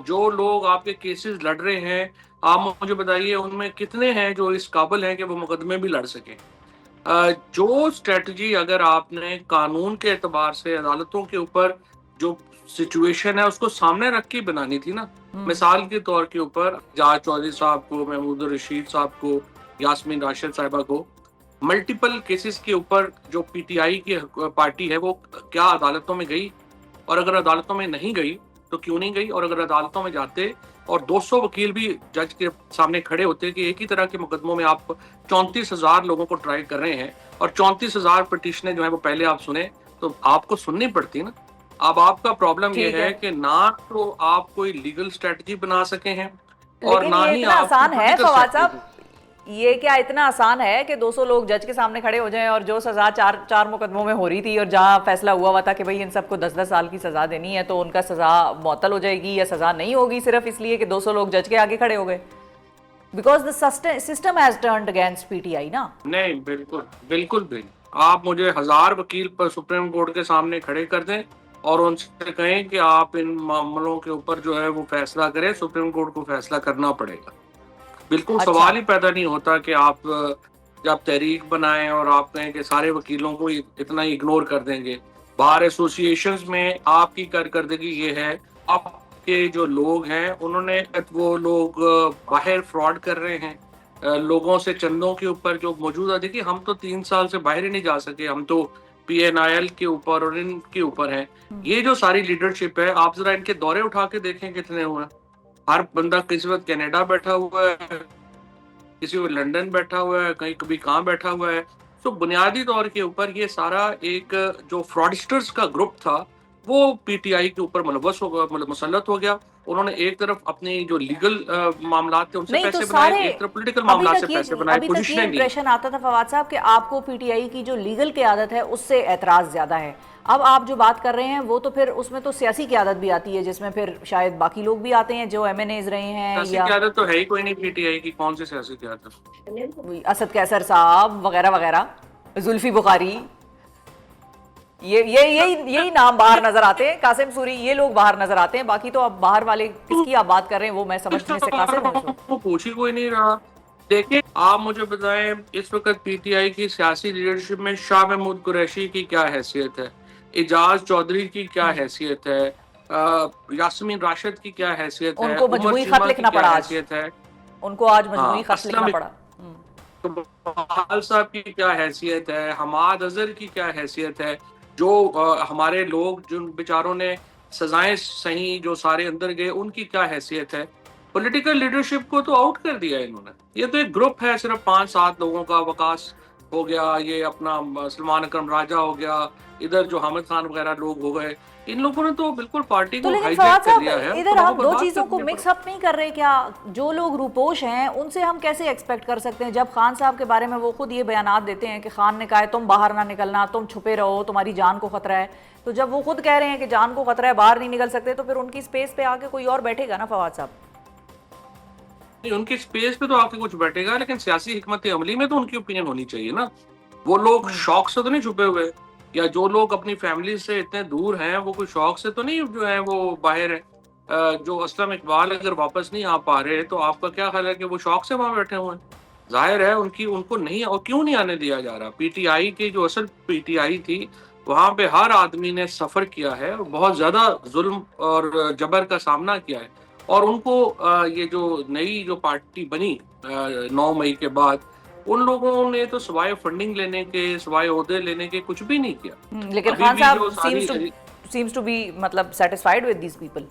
जो लोग आपके केसेस लड़ रहे हैं, आप मुझे बताइए उनमें कितने हैं जो इस काबिल हैं कि वो मुकदमे भी लड़ सकें? जो स्ट्रेटजी अगर आपने कानून के एतबार से अदालतों के ऊपर जो सिचुएशन है उसको सामने रख के बनानी थी ना। मिसाल के तौर के ऊपर जाज चौधरी साहब को, महमूद रशीद साहब को, यास्मीन राशिद साहिबा को मल्टीपल केसेस के ऊपर जो PTI की पार्टी है वो क्या अदालतों में गई? और अगर अदालतों में नहीं गई तो क्यों नहीं गई? और अगर अदालतों में जाते और 200 वकील भी जज के सामने खड़े होते कि एक ही तरह के मुकदमों में आप 34,000 लोगों को ट्राई कर रहे हैं और 34,000 पिटीशनें जो है वो पहले आप सुने, तो आपको सुननी पड़ती ना। अब आपका प्रॉब्लम ये है कि ना तो आप कोई लीगल स्ट्रेटजी बना सके हैं और लेकिन ना ये ही इतना आप आसान है political फवाद strategy। साहब, ये क्या इतना आसान है कि 200 लोग जज के सामने खड़े हो जाएं और जो सजा चार मुकदमों में हो रही थी और जहां फैसला हुआ था कि भाई इन सबको 10-10 साल की सजा देनी है, तो उनका सजा मुअत्तल हो जाएगी या सजा नहीं होगी सिर्फ इसलिए कि 200 लोग जज के आगे खड़े हो गए? Because the system has turned against PTI ना। नहीं, बिल्कुल बिल्कुल भी। आप मुझे 1000 वकील पर सुप्रीम कोर्ट के सामने खड़े कर दें और उनसे कहें कि आप इन मामलों के ऊपर जो है वो फैसला करें, सुप्रीम कोर्ट को फैसला करना पड़ेगा। बिल्कुल अच्छा। सवाल ही पैदा नहीं होता कि आप जब तहरीक बनाएं और आप कहें कि सारे वकीलों को इतना इग्नोर कर देंगे। बार एसोसिएशंस में आपकी कारकर्दगी ये है, आपके जो लोग हैं उन्होंने वो लोग बाहर फ्रॉड कर रहे हैं लोगों से चंदों के ऊपर जो मौजूदा। देखिए हम तो 3 साल से बाहर ही नहीं जा सके, हम तो PNIL के ऊपर और इनके ऊपर हैं। ये जो सारी लीडरशिप है, आप जरा इनके दौरे उठा के देखें कितने हुए। हर बंदा किसी वक्त कनाडा बैठा हुआ है, किसी वक्त लंदन बैठा हुआ है, कहीं कभी कहाँ बैठा हुआ है। तो बुनियादी तौर के ऊपर ये सारा एक जो फ्रॉडस्टर्स का ग्रुप था वो PTI के ऊपर मुलव्वस हो गया, मतलब मुसल्लत हो गया। उन्होंने एक तरफ अपनी जो लीगल मामलात थे उनसे नहीं तो पैसे बनाए, सारे एक तरफ पॉलिटिकल मामलात से पैसे बनाए, अभी तक ये पोजीशनें ली। इंप्रेशन आता था फवाद साहब कि आपको PTI की जो लीगल क़यादत है उससे एतराज़ ज़्यादा है। अब आप जो बात कर रहे हैं वो तो फिर उसमें तो सियासी क़यादत भी आती है, जिसमें फिर शायद बाकी लोग भी आते हैं जो MNAs रहे हैं, सियासी या क़यादत तो है ही कोई नहीं PTI की। कौन सी सियासी क़यादत? असद कैसर साहब वगैरह वगैरह, जुल्फी बुखारी, यही नाम बाहर नजर आते हैं, कासिम सूरी, ये लोग बाहर नजर आते हैं। बाकी तो अब बाहर वाले किसकी आप बात कर रहे हैं वो मैं समझने से कासिर हूं। वो पूछ ही कोई नहीं रहा। देखिए आप मुझे बताएं इस वक्त PTI की सियासी लीडरशिप में शाह महमूद कुरैशी की क्या हैसियत है, एजाज चौधरी की क्या हैसियत है, यास्मीन राशिद की क्या हैसियत है, उनको मजबूरी खत लिखना पड़ा आज, उनको आज मजबूरी खत लिखना पड़ा। इकबाल साहब की क्या हैसियत है, हमाद अजहर की क्या हैसियत है, जो हमारे लोग जिन बेचारों ने सजाएं सही जो सारे अंदर गए उनकी क्या हैसियत है। पॉलिटिकल लीडरशिप को तो आउट कर दिया इन्होंने। ये तो एक ग्रुप है सिर्फ 5-7 लोगों का, वकास हो गया, ये अपना सलमान अकरम राजा हो गया, इधर जो हामिद खान वगैरह लोग हो गए, इन लोगों ने तो बिल्कुल पार्टी तो को लेकिन हाईजैक फवाद कर साहब, लिया है। इधर तो आप लोगों को दो बात चीजों को करनी मिक्स पड़े। अप नहीं कर रहे क्या? जो लोग रूपोश हैं उनसे हम कैसे एक्सपेक्ट कर सकते हैं जब खान साहब के बारे में वो खुद ये बयानात देते हैं कि खान ने कहा है तुम बाहर ना निकलना, तुम छुपे रहो, तुम्हारी जान को खतरा है। तो जब वो खुद कह रहे हैं कि जान को खतरा है, बाहर नहीं निकल सकते, तो फिर उनकी स्पेस पे आके कोई और बैठेगा ना फवाद साहब? नहीं, उनकी स्पेस पे तो आके कुछ बैठेगा, लेकिन सियासी हिकमत अमली में तो उनकी ओपिनियन होनी चाहिए ना। वो लोग शौक से तो नहीं छुपे हुए, या जो लोग अपनी फैमिली से इतने दूर हैं वो कोई शौक से तो नहीं जो है वो बाहर है। जो असलम इकबाल अगर वापस नहीं आ पा रहे, तो आपका क्या ख्याल है कि वो शौक से वहां बैठे हुए हैं? जाहिर है उनकी उनको नहीं, और क्यों नहीं आने दिया जा रहा? पीटीआई की जो असल पीटीआई थी, वहां पे हर आदमी ने सफर किया है और बहुत ज्यादा जुल्म और जबर का सामना किया है। और उनको ये जो नई जो पार्टी बनी 9 मई के बाद, उन लोगों ने तो सिवाय फंडिंग लेने के, सिवाय ओहदे लेने के कुछ भी नहीं किया। लेकिन अभी खान भी साहब जो सारी सीम्स टू बी मतलब सेटिस्फाइड विद दीज पीपल।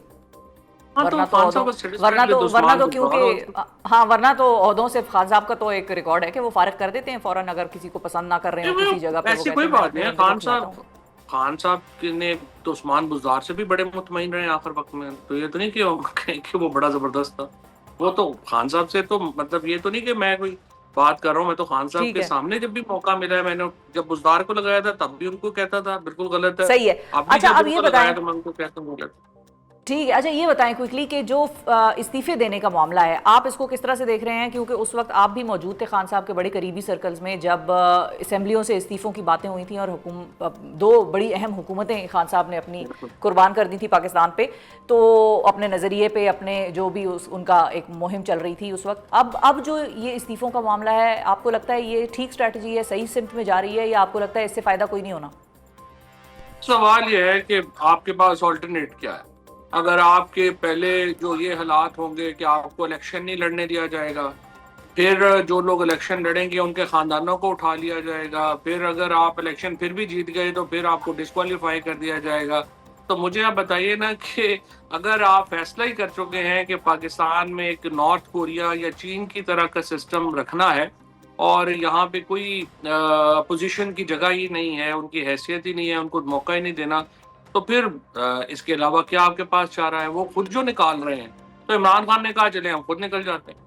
हाँ, तो वरना तो खान साहब ओहदों was satisfied with वरना उस्मान तो बुज़दार क्योंकि हाँ, वरना तो ओहदों से खान साहब का तो एक रिकॉर्ड है कि वो फारिग कर देते हैं फौरन अगर किसी को पसंद ना कर रहे हो किसी जगह पे। वो ऐसी कहते कोई हैं मैं बात अपने नहीं है। बंदे को खिलाता हूँ। खान साहब ने तो उस्मान बुज़दार से भी बड़े मुतमईन रहे आखिर वक्त में। तो ये तो नहीं कि कहें कि वो बड़ा जबरदस्त था। वो तो खान साहब से तो मतलब ये तो नहीं कि मैं कोई बात कर रहा हूँ, मैं तो खान साहब ठीक के है, सामने जब भी मौका मिला है, मैंने जब बुज़दार को लगाया था तब भी उनको कहता था बिल्कुल गलत है। सही है। अब भी अच्छा, जब अब ये उनको लगाया बताएं, तो मैं उनको कहता हूँ गलत। ठीक है, अच्छा ये बताएं क्विकली कि जो इस्तीफे देने का मामला है, आप इसको किस तरह से देख रहे हैं? क्योंकि उस वक्त आप भी मौजूद थे खान साहब के बड़े करीबी सर्कल्स में जब असेंबलियों से इस्तीफों की बातें हुई थी और दो बड़ी अहम हुकूमतें खान साहब ने अपनी कुर्बान कर दी थी पाकिस्तान पे। तो अपने नज़रिए पे, अपने जो भी उनका एक मुहिम चल रही थी उस वक्त, अब जो ये इस्तीफों का मामला है, आपको लगता है ये ठीक स्ट्रैटेजी है, सही सिमत में जा रही है, या आपको लगता है इससे फ़ायदा कोई नहीं होना? सवाल ये है कि आपके पास ऑल्टरनेट क्या है? अगर आपके पहले जो ये हालात होंगे कि आपको इलेक्शन नहीं लड़ने दिया जाएगा, फिर जो लोग इलेक्शन लड़ेंगे उनके खानदानों को उठा लिया जाएगा, फिर अगर आप इलेक्शन फिर भी जीत गए तो फिर आपको डिस्क्वालीफाई कर दिया जाएगा। तो मुझे आप बताइए ना कि अगर आप फैसला ही कर चुके हैं कि पाकिस्तान में एक नॉर्थ कोरिया या चीन की तरह का सिस्टम रखना है, और यहाँ पे कोई अपोजिशन की जगह ही नहीं है, उनकी हैसियत ही नहीं है, उनको मौका ही नहीं देना, तो फिर इसके अलावा क्या आपके पास चाह रहा है? वो खुद जो निकाल रहे हैं। तो इमरान खान ने कहा चले हम खुद निकल जाते हैं।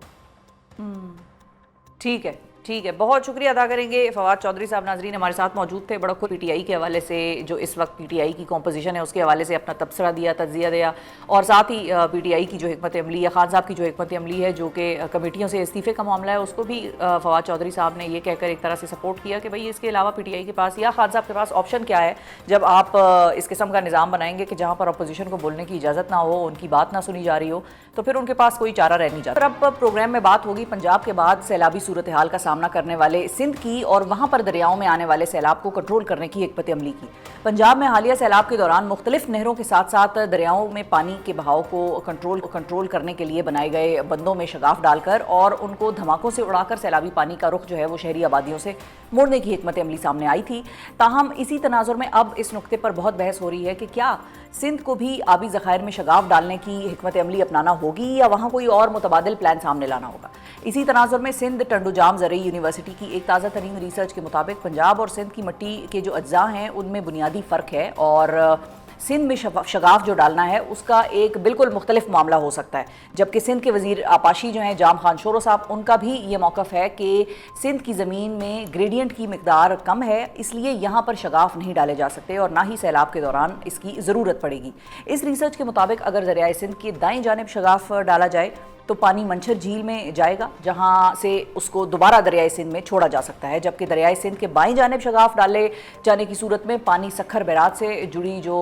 ठीक है, ठीक है, बहुत शुक्रिया अदा करेंगे। फवाद चौधरी साहब नाजरीन हमारे साथ मौजूद थे। बड़ा खुद पीटीआई के हवाले से, जो इस वक्त पीटीआई की कॉम्पोजिशन है उसके हवाले से अपना तबसरा दिया, तज्जिया दिया, और साथ ही पीटीआई की जो हिकमत अमली या खान साहब की जो हिकमत अमली है जो कि कमेटियों से इस्तीफे का मामला है, उसको भी फवाद चौधरी साहब ने ये कहकर एक तरह से सपोर्ट किया कि भाई इसके अलावा पीटीआई के पास या खान साहब के पास ऑप्शन क्या है जब आप इस किस्म का निज़ाम बनाएंगे कि जहाँ पर अपोजिशन को बोलने की इजाज़त ना हो, उनकी बात ना सुनी जा रही हो, तो फिर उनके पास कोई चारा रह नहीं जाता। अब प्रोग्राम में बात होगी पंजाब के बाद सैलाबी सूरत हाल का सामना करने वाले सिंध की, और वहाँ पर दरियाओं में आने वाले सैलाब को कंट्रोल करने की हिकमत अमली की। पंजाब में हालिया सैलाब के दौरान मुख्तलिफ नहरों के साथ साथ दरियाओं में पानी के बहाव को कंट्रोल करने के लिए बनाए गए बंदों में शगाफ डालकर और उनको धमाकों से उड़ाकर सैलाबी पानी का रुख जो है वो शहरी आबादियों से मोड़ने की हिकमत अमली सामने आई थी। ताहम इसी तनाजुर में अब इस नुक्ते पर बहुत बहस हो रही है कि क्या सिंध को भी आबी ज़खायर में शगाफ डालने की हिकमत अमली अपनाना होगी या वहाँ कोई और मुतबादिल प्लान सामने लाना होगा। इसी तनाजुर में सिंध टंडुजाम ज़रई यूनिवर्सिटी की एक ताज़ा तरीन रिसर्च के मुताबिक पंजाब और सिंध की मिट्टी के जो अज्जा हैं उनमें बुनियादी फ़र्क है, और सिंध में शगाफ जो डालना है उसका एक बिल्कुल मुख्तलिफ मामला हो सकता है। जबकि सिंध के वज़ीर आपाशी जो हैं जाम खान शोरो साहब, उनका भी ये मौक़िफ़ है कि सिंध की ज़मीन में ग्रेडियंट की मिकदार कम है, इसलिए यहाँ पर शगाफ नहीं डाले जा सकते और ना ही सैलाब के दौरान इसकी ज़रूरत पड़ेगी। इस रिसर्च के मुताबिक अगर दरियाए सिंध की दाएं जानिब शगाफ डाला जाए तो पानी मंछर झील में जाएगा, जहां से उसको दोबारा दरियाए सिंध में छोड़ा जा सकता है, जबकि दरियाए सिंध के बाईं जानिब शगाफ डाले जाने की सूरत में पानी सखर बैराज से जुड़ी जो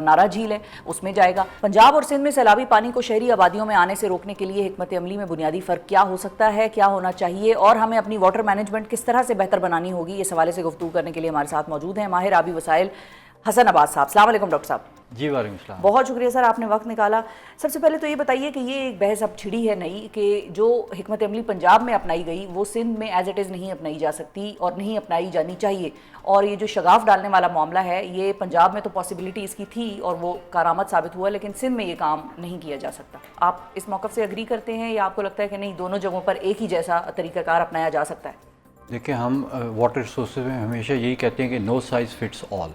नारा झील है उसमें जाएगा। पंजाब और सिंध में सैलाबी पानी को शहरी आबादियों में आने से रोकने के लिए हिकमत अमली में बुनियादी फ़र्क क्या हो सकता है, क्या होना चाहिए, और हमें अपनी वाटर मैनेजमेंट किस तरह से बेहतर बनानी होगी, इस हवाले से गुफ्तगू करने के लिए हमारे साथ मौजूद हैं माहिर आबी वसाइल हसन अब्बास साहब। अस्सलाम वालेकुम डॉक्टर साहब। जी वालेकुम सलाम। बहुत शुक्रिया सर, आपने वक्त निकाला। सबसे पहले तो ये बताइए कि ये एक बहस अब छिड़ी है नई कि जो हिकमत अमली पंजाब में अपनाई गई वो सिंध में एज इट इज़ नहीं अपनाई जा सकती और नहीं अपनाई जानी चाहिए, और ये जो शगाफ डालने वाला मामला है ये पंजाब में तो पॉसिबिलिटी इसकी थी और वो कारामत साबित हुआ, लेकिन सिंध में ये काम नहीं किया जा सकता। आप इस मौक़िफ़ से अग्री करते हैं या आपको लगता है कि नहीं, दोनों जगहों पर एक ही जैसा तरीक़ाकार अपनाया जा सकता है? देखिए, हम वाटर रिसोर्सेज में हमेशा यही कहते हैं कि नो साइज़ फिट्स ऑल।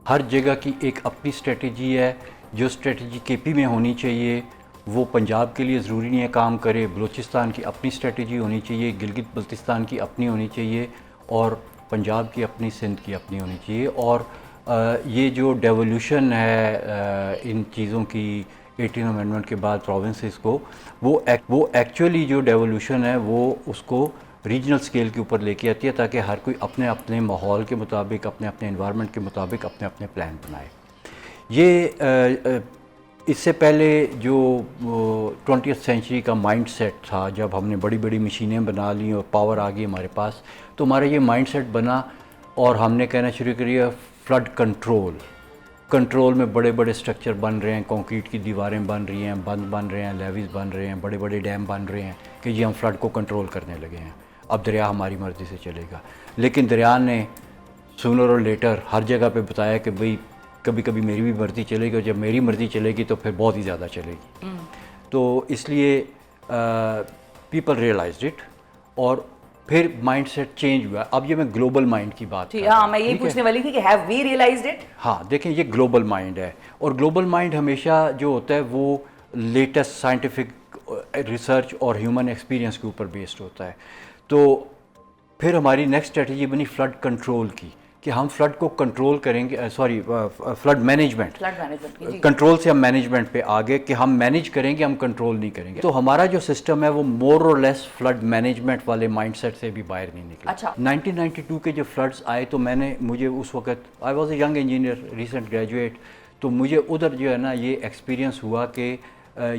हर जगह की एक अपनी स्ट्रेटजी है। जो स्ट्रेटजी केपी में होनी चाहिए वो पंजाब के लिए ज़रूरी नहीं है काम करे। बलूचिस्तान की अपनी स्ट्रेटजी होनी चाहिए, गिलगित बल्तिस्तान की अपनी होनी चाहिए, और पंजाब की अपनी, सिंध की अपनी होनी चाहिए। और ये जो डेवोल्यूशन है इन चीज़ों की 18 अमेंडमेंट के बाद प्रोविंसेस को, वो एक्चुअली जो डेवोल्यूशन है वो उसको रीजनल स्केल के ऊपर लेके आती है, ताकि हर कोई अपने अपने माहौल के मुताबिक, अपने अपने एनवायरनमेंट के मुताबिक अपने अपने प्लान बनाए। ये इससे पहले जो 20th सेंचुरी का माइंडसेट था, जब हमने बड़ी बड़ी मशीनें बना ली और पावर आ गई हमारे पास, तो हमारा ये माइंडसेट बना और हमने कहना शुरू किया फ्लड कंट्रोल में बड़े बड़े स्ट्रक्चर बन रहे हैं, कंक्रीट की दीवारें बन रही हैं, बंद बन रहे हैं, लेवीज बन रहे हैं, बड़े बड़े डैम बन रहे हैं कि जी हम फ्लड को कंट्रोल करने लगे हैं, अब दरिया हमारी मर्ज़ी से चलेगा। लेकिन दरिया ने सूनर और लेटर हर जगह पे बताया कि भाई कभी कभी मेरी भी मर्ज़ी चलेगी, और जब मेरी मर्ज़ी चलेगी तो फिर बहुत ही ज़्यादा चलेगी। तो इसलिए पीपल रियलाइज्ड इट, और फिर माइंडसेट चेंज हुआ। अब ये मैं ग्लोबल माइंड की बात कर रहा हाँ, हूँ, मैं यही ठीक है? पूछने वाली थी कि हैव वी रियलाइज्ड इट? हाँ, देखें, ये ग्लोबल माइंड है, और ग्लोबल माइंड हमेशा जो होता है वो लेटेस्ट साइंटिफिक रिसर्च और ह्यूमन एक्सपीरियंस के ऊपर बेस्ड होता है। तो फिर हमारी नेक्स्ट स्ट्रेटजी बनी फ्लड कंट्रोल की, कि हम फ्लड को कंट्रोल करेंगे, फ्लड मैनेजमेंट की, जी। कंट्रोल से हम मैनेजमेंट पे आ गए कि हम मैनेज करेंगे, हम कंट्रोल नहीं करेंगे। तो हमारा जो सिस्टम है वो मोर और लेस फ्लड मैनेजमेंट वाले माइंडसेट से भी बाहर नहीं निकला। अच्छा। 1992 के जब फ्लड्स आए तो मुझे उस वक्त, I was a young engineer, recent graduate, तो मुझे उधर जो है ना ये एक्सपीरियंस हुआ कि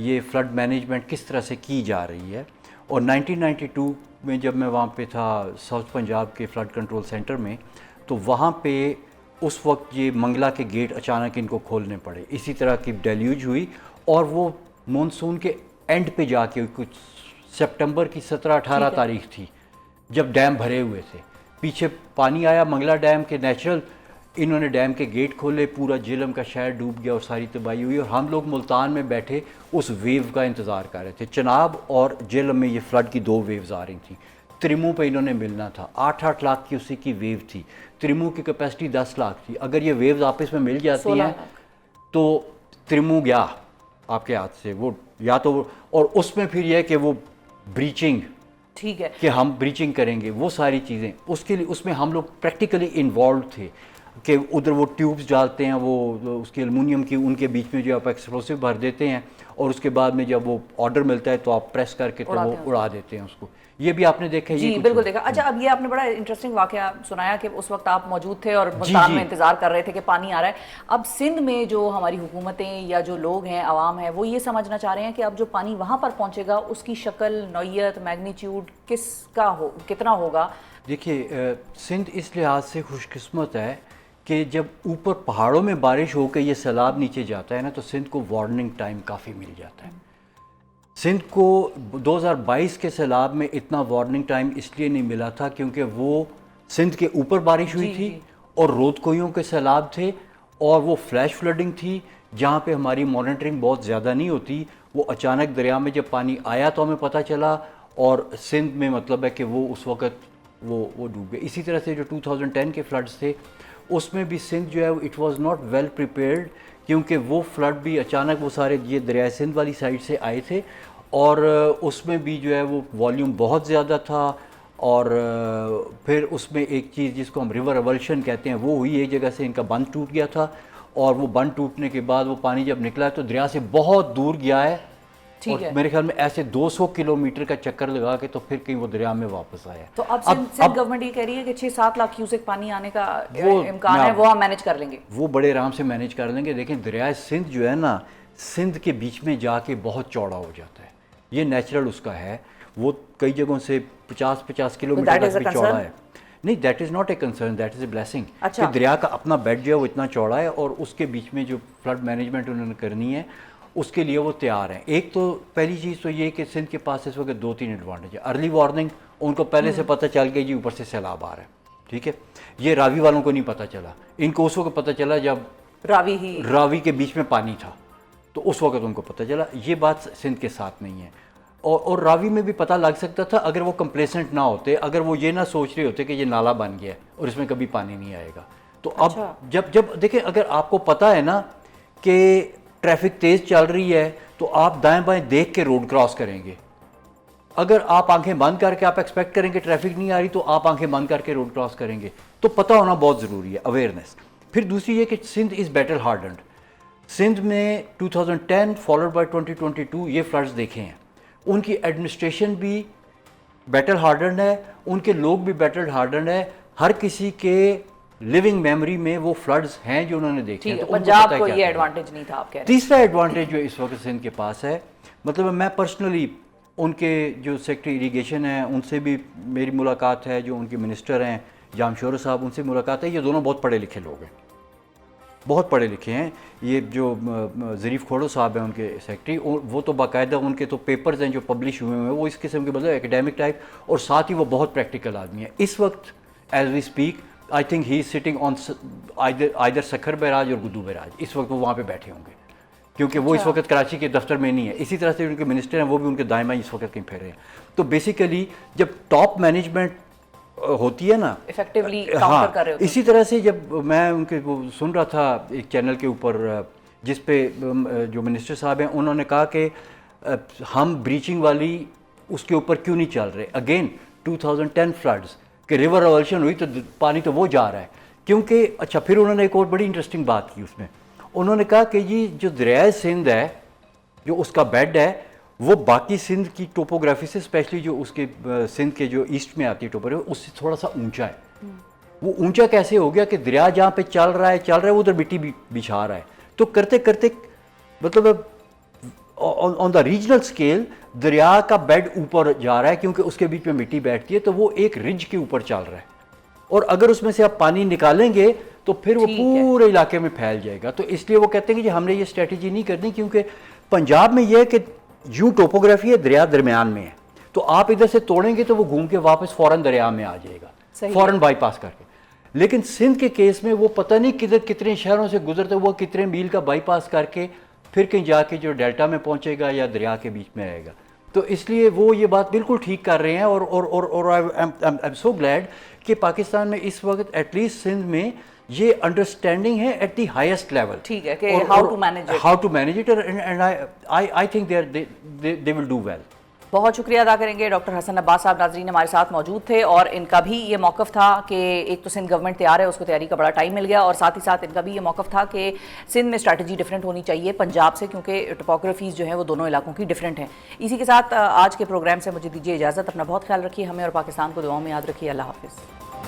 ये फ्लड मैनेजमेंट किस तरह से की जा रही है। और 1992 में जब मैं वहाँ पे था साउथ पंजाब के फ्लड कंट्रोल सेंटर में, तो वहाँ पे उस वक्त ये मंगला के गेट अचानक इनको खोलने पड़े, इसी तरह की डेल्यूज हुई, और वो मॉनसून के एंड पे जाके कुछ सितंबर की 17-18 तारीख थी, जब डैम भरे हुए थे, पीछे पानी आया मंगला डैम के नेचुरल, इन्होंने डैम के गेट खोले, पूरा झेलम का शहर डूब गया और सारी तबाही हुई। और हम लोग मुल्तान में बैठे उस वेव का इंतज़ार कर रहे थे। चनाब और झेलम में ये फ्लड की 2 वेव्स आ रही थी। त्रिमू पे इन्होंने मिलना था, 8-8 लाख की उसी की वेव थी। त्रिमू की कैपेसिटी 10 लाख थी। अगर ये वेव्स आपस में मिल जाती हैं तो त्रिमू गया आपके हाथ से, वो या तो, और उसमें फिर यह है कि वो ब्रीचिंग, ठीक है, कि हम ब्रीचिंग करेंगे, वो सारी चीज़ें, उसके लिए उसमें हम लोग प्रैक्टिकली इन्वॉल्व थे कि उधर वो ट्यूब्स डालते हैं, वो उसकी एल्युमिनियम की, उनके बीच में जो आप एक्सप्लोसिव भर देते हैं, और उसके बाद में जब वो ऑर्डर मिलता है तो आप प्रेस करके तो वो उड़ा देते हैं उसको। ये भी आपने देखा है? जी, बिल्कुल देखा। अच्छा, अब ये आपने बड़ा इंटरेस्टिंग वाकया सुनाया कि उस वक्त आप मौजूद थे और मुल्तान में इंतजार कर रहे थे कि पानी आ रहा है। अब सिंध में जो हमारी हुकूमतें या जो लोग हैं, आवाम है, वो ये समझना चाह रहे हैं कि अब जो पानी वहाँ पर पहुँचेगा उसकी शक्ल, नौयत, मैग्नीट्यूड कितना होगा? देखिए, सिंध इस लिहाज से खुशकिस्मत है कि जब ऊपर पहाड़ों में बारिश होकर ये सैलाब नीचे जाता है ना, तो सिंध को वार्निंग टाइम काफ़ी मिल जाता है। सिंध को 2022 के सैलाब में इतना वार्निंग टाइम इसलिए नहीं मिला था क्योंकि वो सिंध के ऊपर बारिश हुई थी और रोदकोइयों के सैलाब थे, और वो फ्लैश फ्लडिंग थी जहाँ पे हमारी मॉनिटरिंग बहुत ज़्यादा नहीं होती। वो अचानक दरिया में जब पानी आया तो हमें पता चला, और सिंध में मतलब है कि वो उस वक़्त वो डूब गए। इसी तरह से जो 2010 के फ्लड्स थे उसमें भी सिंध जो है it was not well prepared, क्योंकि वो फ्लड भी अचानक वो सारे ये दरिया सिंध वाली साइड से आए थे, और उसमें भी जो है वो वॉल्यूम बहुत ज़्यादा था। और फिर उसमें एक चीज़ जिसको हम रिवर एवल्शन कहते हैं वो हुई, एक जगह से इनका बंद टूट गया था, और वो बंद टूटने के बाद वो पानी जब निकला तो दरिया से बहुत दूर गया है, और मेरे ख्याल में ऐसे 200 किलोमीटर का चक्कर लगा के तो फिर कहीं वो दरिया में वापस आया। तो अब सिंध गवर्नमेंट ये कह रही है कि 6-7 लाख क्यूसेक पानी आने का इम्कान है, वो हम मैनेज कर लेंगे, वो बड़े आराम से मैनेज कर लेंगे। लेकिन दरिया सिंध जो है ना, सिंध के बीच में जाके बहुत चौड़ा हो जाता है, ये नेचुरल उसका है, वो कई जगहों से 50-50 किलोमीटर तक भी चौड़ा है। नहीं, that is not a concern, that is a blessing. अच्छा, दरिया का अपना बेड जो है वो इतना चौड़ा है, और उसके बीच में जो फ्लड मैनेजमेंट उन्होंने करनी है उसके लिए वो तैयार हैं। एक तो पहली चीज़ तो ये कि सिंध के पास इस वक्त 2-3 एडवांटेज है। अर्ली वार्निंग, उनको पहले से पता चल गया जी ऊपर से सैलाब आ रहा है, ठीक है। ये रावी वालों को नहीं पता चला, इनको उस वक्त पता चला जब रावी के बीच में पानी था, तो उस वक्त उनको पता चला। ये बात सिंध के साथ नहीं है। और रावी में भी पता लग सकता था अगर वो कंप्लेसेंट ना होते, अगर वो ये ना सोच रहे होते कि ये नाला बन गया है और इसमें कभी पानी नहीं आएगा। तो अच्छा। अब जब देखें, अगर आपको पता है ना कि ट्रैफिक तेज़ चल रही है तो आप दाएं बाएं देख के रोड क्रॉस करेंगे। अगर आप आंखें बंद करके आप एक्सपेक्ट करेंगे ट्रैफिक नहीं आ रही तो आप आंखें बंद करके रोड क्रॉस करेंगे। तो पता होना बहुत ज़रूरी है, अवेयरनेस। फिर दूसरी ये कि Sindh is battle hardened. Sindh में 2010 फॉलोड बाय 2022 ये फ्लड्स देखे हैं। उनकी एडमिनिस्ट्रेशन भी बैटल हार्डन्ड है, उनके लोग भी बैटल हार्डन्ड है। हर किसी के लिविंग मेमोरी में वो फ्लड्स हैं जो उन्होंने देखे ठीक हैं। है, तो उनको पंजाब पता है को क्या ये करना है। एडवांटेज नहीं था आप कह रहे हैं। तीसरा एडवांटेज जो इस वक्त सिंध के पास है, मतलब मैं पर्सनली उनके जो सेक्रेटरी इरीगेशन है उनसे भी मेरी मुलाकात है, जो उनके मिनिस्टर हैं जामशोर साहब, उनसे मुलाकात है। ये दोनों बहुत पढ़े लिखे लोग हैं, बहुत पढ़े लिखे हैं। ये जो ज़रीफ़ खोड़ो साहब हैं उनके सेक्रेटरी, वो तो बाकायदा उनके तो पेपर्स हैं जो पब्लिश हुए हैं वो इस किस्म के, मतलब एकेडमिक टाइप, और साथ ही वो बहुत प्रैक्टिकल आदमी है। इस वक्त as we speak I think he is sitting on either Sukkur barrage और गुद्दू बैराज। इस वक्त वो वहाँ पे बैठे होंगे क्योंकि वो इस वक्त कराची के दफ्तर में नहीं है। इसी तरह से उनके मिनिस्टर हैं वो भी उनके दाएं बाएं इस वक्त कहीं फेरे हैं। तो बेसिकली जब टॉप मैनेजमेंट होती है ना, इफेक्टिवली काउंटर कर रहे होते हैं। इसी तरह से जब मैं उनके वो सुन रहा था एक चैनल के ऊपर जिस पे जो मिनिस्टर साहब हैं उन्होंने कहा कि हम ब्रीचिंग वाली उसके ऊपर क्यों नहीं चल रहे। अगेन 2010 फ्लड्स कि रिवर रिवल्शन हुई तो पानी तो वो जा रहा है क्योंकि, अच्छा फिर उन्होंने एक और बड़ी इंटरेस्टिंग बात की उसमें। उन्होंने कहा कि जी जो दरियाए सिंध है, जो उसका बेड है, वो बाकी सिंध की टोपोग्राफी से, स्पेशली जो उसके सिंध के जो ईस्ट में आती है टोपोग्राफी, उससे थोड़ा सा ऊंचा है। वो ऊंचा कैसे हो गया कि दरिया जहाँ पे चल रहा है वो उधर मिट्टी बिछा रहा है। तो करते करते मतलब ऑन द रीजनल स्केल दरिया का बेड ऊपर जा रहा है क्योंकि उसके बीच में मिट्टी बैठती है, तो वो एक रिज के ऊपर चल रहा है। और अगर उसमें से आप पानी निकालेंगे तो फिर वो पूरे इलाके में फैल जाएगा। तो इसलिए वो कहते हैं कि हमने ये स्ट्रेटजी नहीं करनी क्योंकि पंजाब में ये है कि यूं टोपोग्राफी है, दरिया दरमियान में है, तो आप इधर से तोड़ेंगे तो वो घूम के वापस फौरन दरिया में आ जाएगा, फौरन बाईपास करके। लेकिन सिंध के केस में वो पता नहीं किधर कितने शहरों से गुजरते हुआ कितने मील का बाईपास करके फिर कहीं जाके जो डेल्टा में पहुंचेगा या दरिया के बीच में आएगा। तो इसलिए वो ये बात बिल्कुल ठीक कर रहे हैं। और आई एम सो ग्लैड कि पाकिस्तान में इस वक्त एटलीस्ट सिंध में ये अंडरस्टैंडिंग है एट दी हाईएस्ट लेवल। ठीक है कि how to manage it and I think they will do well. बहुत शुक्रिया अदा करेंगे डॉक्टर हसन अब्बास साहब। नाजरीन हमारे साथ मौजूद थे और इनका भी ये मौक़िफ़ था कि एक तो सिंध गवर्नमेंट तैयार है, उसको तैयारी का बड़ा टाइम मिल गया, और साथ ही साथ इनका भी ये मौक़िफ़ था कि सिंध में स्ट्रैटेजी डिफरेंट होनी चाहिए पंजाब से, क्योंकि टोपोग्राफीज़ जो हैं वो दोनों इलाकों की डिफरेंट हैं। इसी के साथ आज के प्रोग्राम से मुझे दीजिए इजाज़त। अपना बहुत ख्याल रखिए, हमें और पाकिस्तान को दुआओं में याद रखिए। अल्लाह हाफ़िज़।